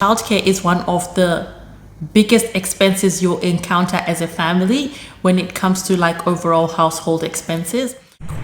Childcare is one of the biggest expenses you'll encounter as a family when it comes to like overall household expenses.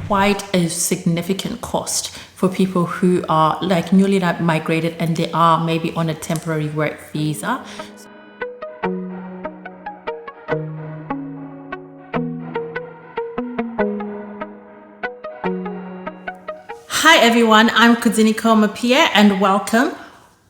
Quite a significant cost for people who are like newly migrated and they are maybe on a temporary work visa. Hi everyone, I'm Kudzie Nicolle Mapiye and welcome.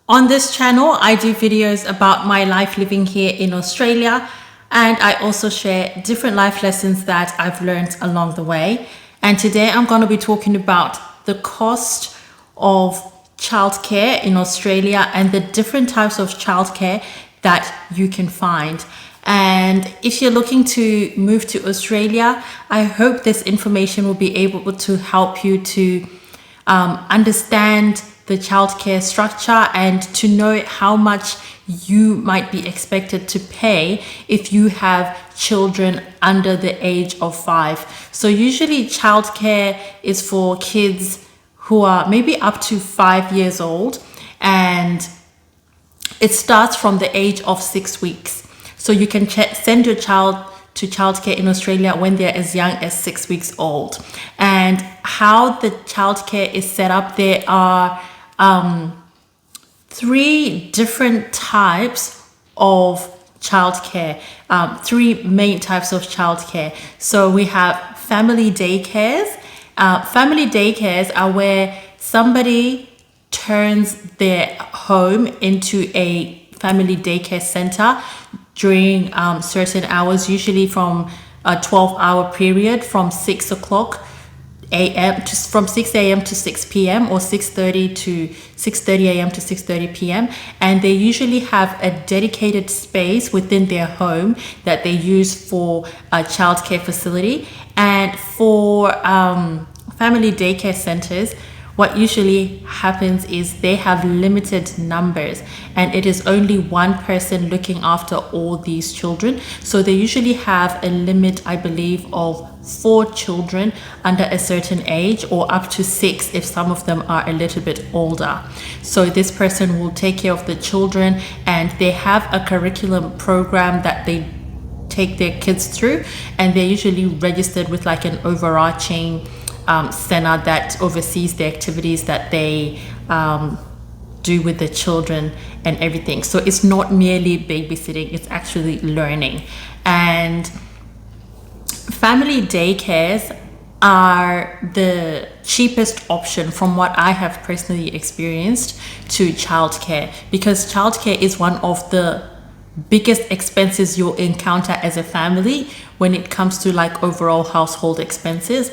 On this channel, I do videos about my life living here in Australia, and I also share different life lessons that I've learned along the way. And today I'm going to be talking about the cost of childcare in Australia and the different types of childcare that you can find. And if you're looking to move to Australia, I hope this information will be able to help you to understand the childcare structure and to know how much you might be expected to pay if you have children under the age of 5. So usually childcare is for kids who are maybe up to 5 years old, and it starts from the age of 6 weeks. So you can send your child to childcare in Australia when they're as young as 6 weeks old. And how the childcare is set up, there are 3 different types of childcare, 3 main types of childcare. So we have family daycares. Family daycares are where somebody turns their home into a family daycare center during certain hours, usually from a 12-hour period from 6 a.m. from 6 a.m. to 6 p.m. or 6:30 to 6:30 a.m. to 6:30 p.m. And they usually have a dedicated space within their home that they use for a childcare facility. And for family daycare centers, what usually happens is they have limited numbers and it is only one person looking after all these children. So they usually have a limit, I believe, of 4 children under a certain age, or up to 6 if some of them are a little bit older. So this person will take care of the children, and they have a curriculum program that they take their kids through, and they're usually registered with like an overarching center that oversees the activities that they do with the children and everything. So it's not merely babysitting, it's actually learning. And family daycares are the cheapest option from what I have personally experienced to childcare, because childcare is one of the biggest expenses you'll encounter as a family when it comes to like overall household expenses.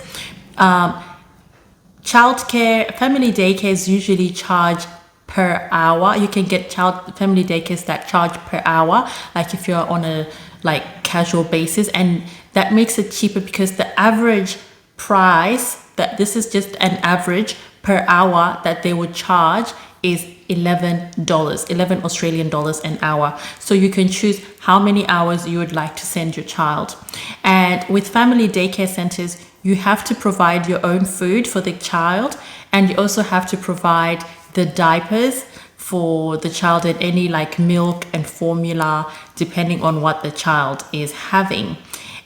Childcare, family daycares usually charge per hour. You can get family daycares that charge per hour, like if you're on a like casual basis, and that makes it cheaper because the average price, that this is just an average per hour that they would charge, is $11 Australian dollars an hour. So you can choose how many hours you would like to send your child. And with family daycare centers, you have to provide your own food for the child, and you also have to provide the diapers for the child and any like milk and formula depending on what the child is having.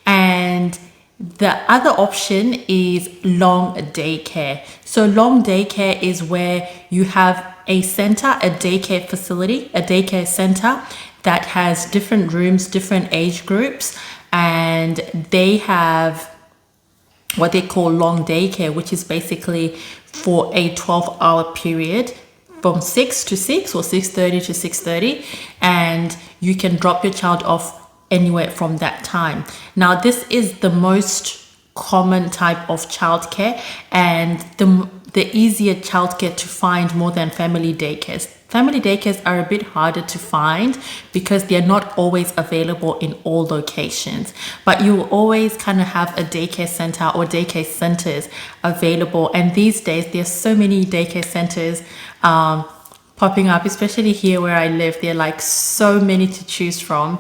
And the other option is long daycare. So long daycare is where you have a center, a daycare facility, a daycare center that has different rooms, different age groups, and they have what they call long daycare, which is basically for a 12-hour period from 6 to 6 or 6:30 to 6:30, and you can drop your child off anywhere from that time. Now, this is the most common type of childcare and the easier childcare to find more than family daycares. Family daycares are a bit harder to find because they're not always available in all locations, but you will always kind of have a daycare center or daycare centers available. And these days there's so many daycare centers popping up, especially here where I live. There are like so many to choose from.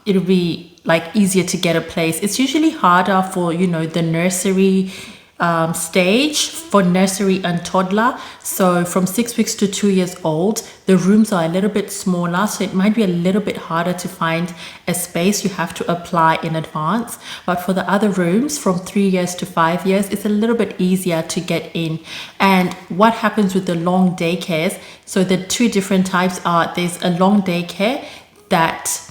It'll be like easier to get a place. It's usually harder for, you know, the nursery stage for nursery and toddler. So from 6 weeks to 2 years old, the rooms are a little bit smaller, so it might be a little bit harder to find a space. You have to apply in advance. But for the other rooms from 3 years to 5 years, it's a little bit easier to get in. And what happens with the long daycares? So the two different types are, there's a long daycare that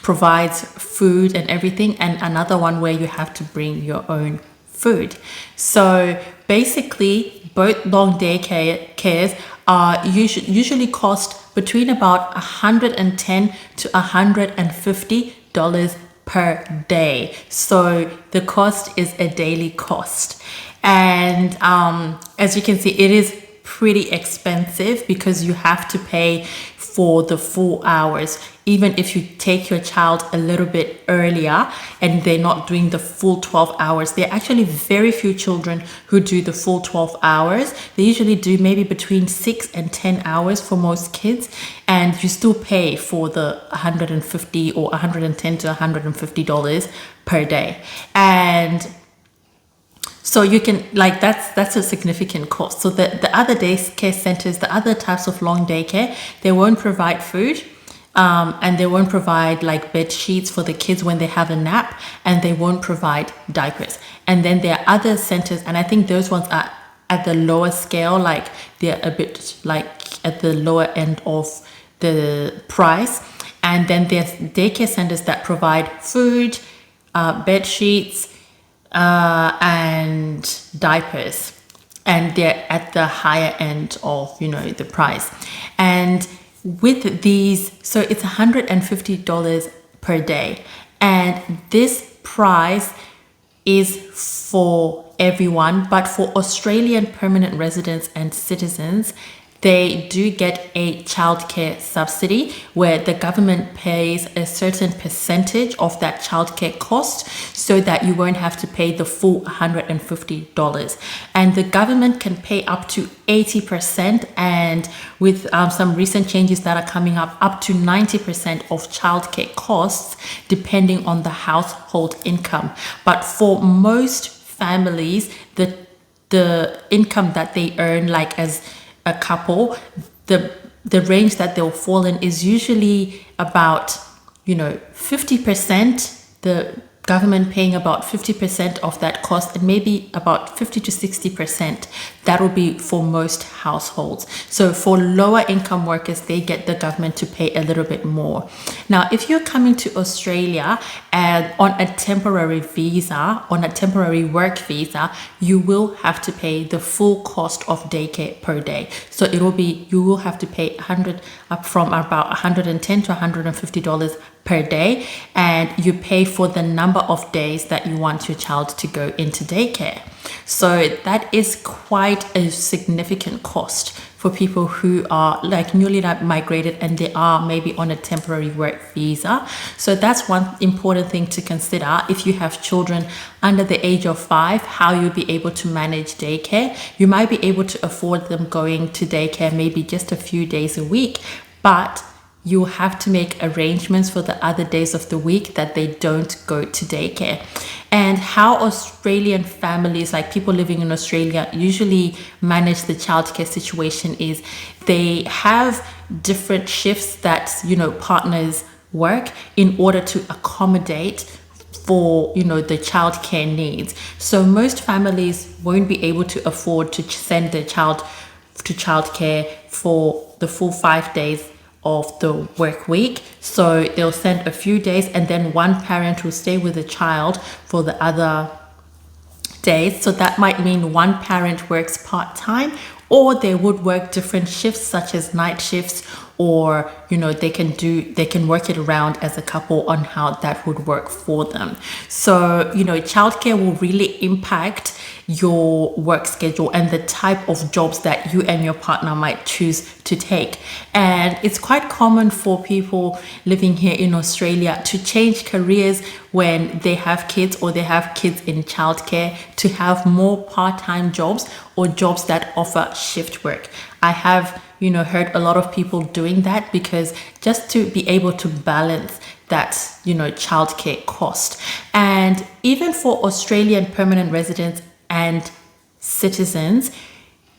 provides food and everything, and another one where you have to bring your own food. So basically, both long daycares are usually cost between about $110 to $150 per day. So the cost is a daily cost, and as you can see, it is pretty expensive because you have to pay for the full hours. Even if you take your child a little bit earlier and they're not doing the full 12 hours, there are actually very few children who do the full 12 hours. They usually do maybe between 6 and 10 hours for most kids, and you still pay for the $150 or $110 to $150 per day. And so you can, like, that's a significant cost. So the other daycare centers, the other types of long daycare, they won't provide food, and they won't provide like bed sheets for the kids when they have a nap, and they won't provide diapers. And then there are other centers, and I think those ones are at the lower scale, like they're a bit like at the lower end of the price. And then there's daycare centers that provide food, bed sheets, and diapers, and they're at the higher end of, you know, the price. And with these, so it's $150 per day, and this price is for everyone. But for Australian permanent residents and citizens, they do get a childcare subsidy where the government pays a certain percentage of that childcare cost so that you won't have to pay the full $150. And the government can pay up to 80%, and with some recent changes that are coming up to 90% of childcare costs, depending on the household income. But for most families, the income that they earn, like as a couple, the range that they'll fall in is usually about, you know, 50%, the government paying about 50% of that cost, and maybe about 50 to 60%. That will be for most households. So for lower income workers, they get the government to pay a little bit more. Now, if you're coming to Australia and on a temporary visa, on a temporary work visa, you will have to pay the full cost of daycare per day. So it will be, you will have to pay from about $110 to $150 per day, and you pay for the number of days that you want your child to go into daycare. So that is quite a significant cost for people who are like newly migrated and they are maybe on a temporary work visa. So that's one important thing to consider if you have children under the age of 5, how you'll be able to manage daycare. You might be able to afford them going to daycare maybe just a few days a week, but you have to make arrangements for the other days of the week that they don't go to daycare. And how Australian families, like people living in Australia, usually manage the childcare situation is they have different shifts that, you know, partners work in order to accommodate for, you know, the childcare needs. So most families won't be able to afford to send their child to childcare for the full 5 days of the work week. So they'll send a few days, and then one parent will stay with the child for the other days. So that might mean one parent works part-time, or they would work different shifts such as night shifts, or, you know, they can work it around as a couple on how that would work for them. So, you know, childcare will really impact your work schedule and the type of jobs that you and your partner might choose to take. And it's quite common for people living here in Australia to change careers when they have kids or they have kids in childcare, to have more part-time jobs or jobs that offer shift work. I have, you know, heard a lot of people doing that because just to be able to balance that, you know, childcare cost. And even for Australian permanent residents and citizens.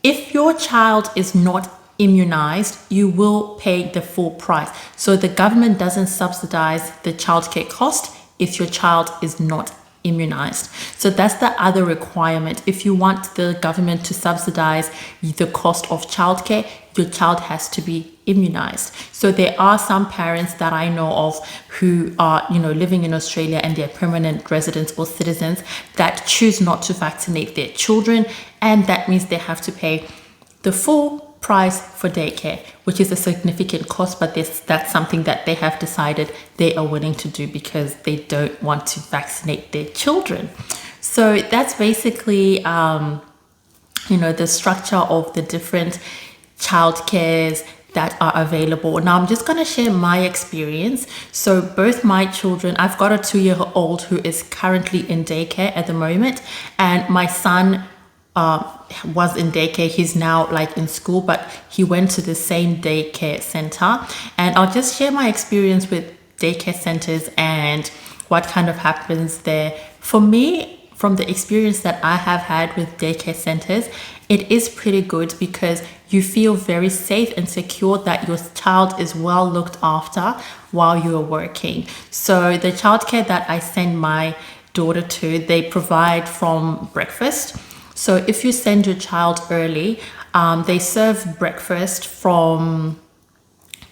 If your child is not immunized, you will pay the full price. So the government doesn't subsidize the childcare cost if your child is not immunized. So that's the other requirement. If you want the government to subsidize the cost of childcare, your child has to be immunized. So there are some parents that I know of who are, living in Australia and they're permanent residents or citizens that choose not to vaccinate their children, and that means they have to pay the full price for daycare, which is a significant cost, but that's something that they have decided they are willing to do because they don't want to vaccinate their children. So that's basically, the structure of the different childcares that are available. Now I'm just going to share my experience. So both my children, I've got a 2-year-old who is currently in daycare at the moment, and my son was in daycare. He's now in school, but he went to the same daycare center. And I'll just share my experience with daycare centers and what kind of happens there. For me, from the experience that I have had with daycare centers, it is pretty good because you feel very safe and secure that your child is well looked after while you're working. So the childcare that I send my daughter to, they provide from breakfast. So if you send your child early, they serve breakfast from,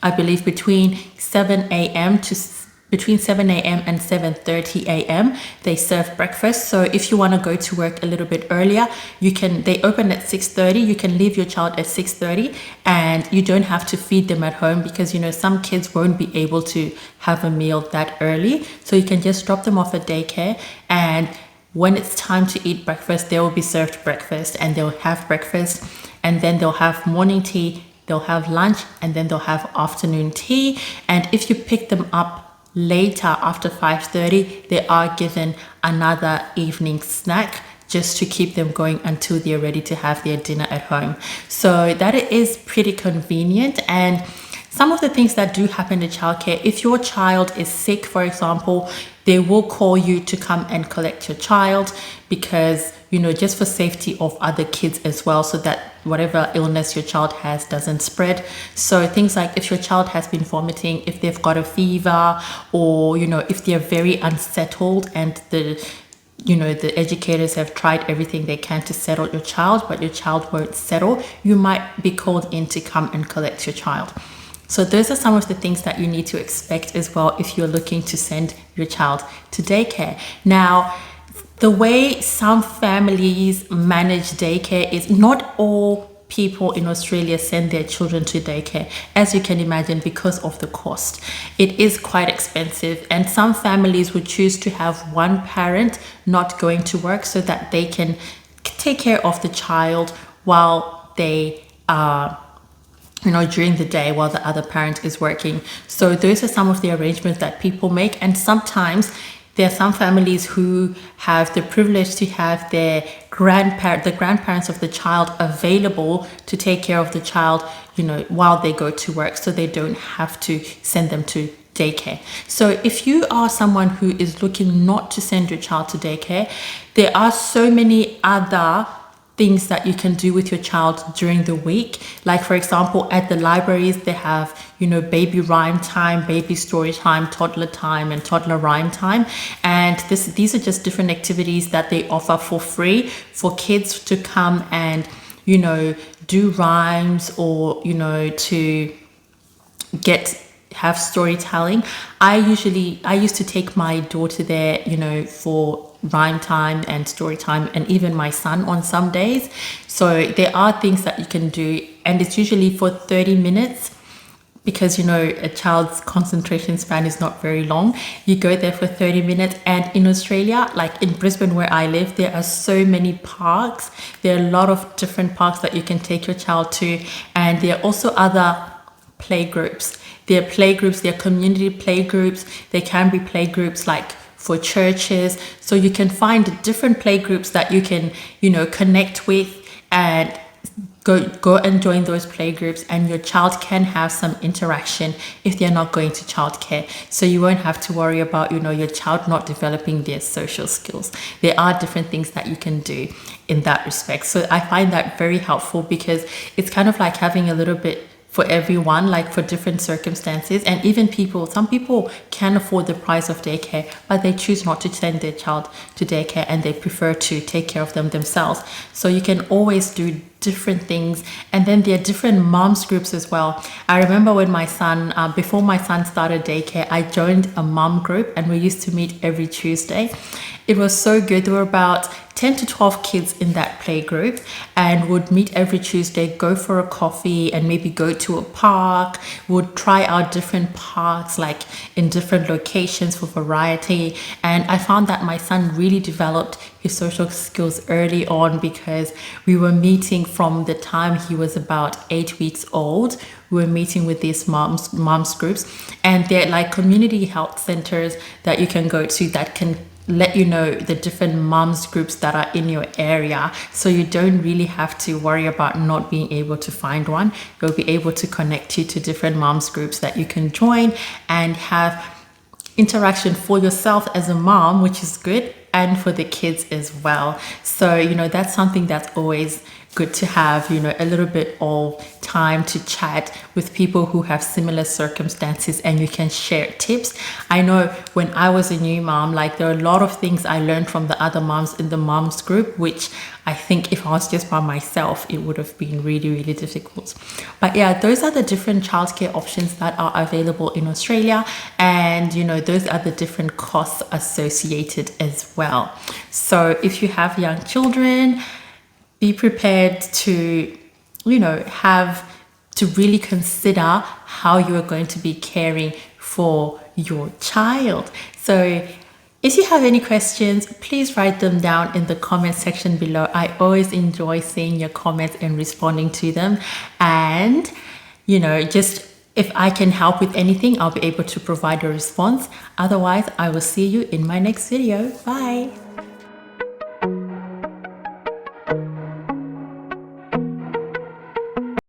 I believe, between 7 a.m. and 7:30 a.m. They serve breakfast. So if you want to go to work a little bit earlier, they open at 6:30. You can leave your child at 6:30, and you don't have to feed them at home because, some kids won't be able to have a meal that early. So you can just drop them off at daycare, and when it's time to eat breakfast, they will be served breakfast, and they'll have breakfast, and then they'll have morning tea, they'll have lunch, and then they'll have afternoon tea. And if you pick them up later after 5:30, they are given another evening snack just to keep them going until they're ready to have their dinner at home. So that is pretty convenient. And some of the things that do happen in childcare, if your child is sick, for example, they will call you to come and collect your child because, just for safety of other kids as well, so that whatever illness your child has doesn't spread. So things like if your child has been vomiting, if they've got a fever, or, if they're very unsettled and the educators have tried everything they can to settle your child, but your child won't settle, you might be called in to come and collect your child. So those are some of the things that you need to expect as well if you're looking to send your child to daycare. Now, the way some families manage daycare is not all people in Australia send their children to daycare, as you can imagine, because of the cost. It is quite expensive, and some families would choose to have one parent not going to work so that they can take care of the child while they are during the day while the other parent is working. So those are some of the arrangements that people make. And sometimes there are some families who have the privilege to have the grandparents of the child available to take care of the child, while they go to work, so they don't have to send them to daycare. So if you are someone who is looking not to send your child to daycare, there are so many other things that you can do with your child during the week. Like, for example, at the libraries, they have, baby rhyme time, baby story time, and toddler rhyme time. And these are just different activities that they offer for free for kids to come and, do rhymes or, to have storytelling. I used to take my daughter there, for rhyme time and story time, and even my son on some days. So there are things that you can do, and it's usually for 30 minutes because a child's concentration span is not very long. You go there for 30 minutes, and in Australia, like in Brisbane where I live, there are so many parks. There are a lot of different parks that you can take your child to, and there are also other playgroups. There are community playgroups. There can be playgroups like for churches. So you can find different playgroups that you can, connect with and go and join those play groups, and your child can have some interaction if they're not going to childcare. So you won't have to worry about, your child not developing their social skills. There are different things that you can do in that respect. So I find that very helpful, because it's kind of like having a little bit for everyone, like for different circumstances. And even some people can afford the price of daycare, but they choose not to send their child to daycare, and they prefer to take care of them themselves. So you can always do different things. And then there are different moms groups as well. I remember when my son, before my son started daycare, I joined a mom group, and we used to meet every Tuesday. It was so good. There were about 10 to 12 kids in that play group, and would meet every Tuesday, go for a coffee, and maybe go to a park. Would try out different parks, like in different locations, for variety. And I found that my son really developed his social skills early on, because we were meeting from the time he was about 8 weeks old. We were meeting with these moms groups, and they're like community health centers that you can go to that can let you know the different moms groups that are in your area. So you don't really have to worry about not being able to find one. They'll be able to connect you to different moms groups that you can join and have interaction for yourself as a mom, which is good, and for the kids as well. So, that's something that's always good to have, a little bit of time to chat with people who have similar circumstances, and you can share tips. I know when I was a new mom, like there are a lot of things I learned from the other moms in the moms group, which I think if I was just by myself, it would have been really, really difficult. But yeah, those are the different childcare options that are available in Australia. And, those are the different costs associated as well. So if you have young children, be prepared to, have to really consider how you are going to be caring for your child. So if you have any questions, please write them down in the comment section below. I always enjoy seeing your comments and responding to them. And, just if I can help with anything, I'll be able to provide a response. Otherwise, I will see you in my next video. Bye.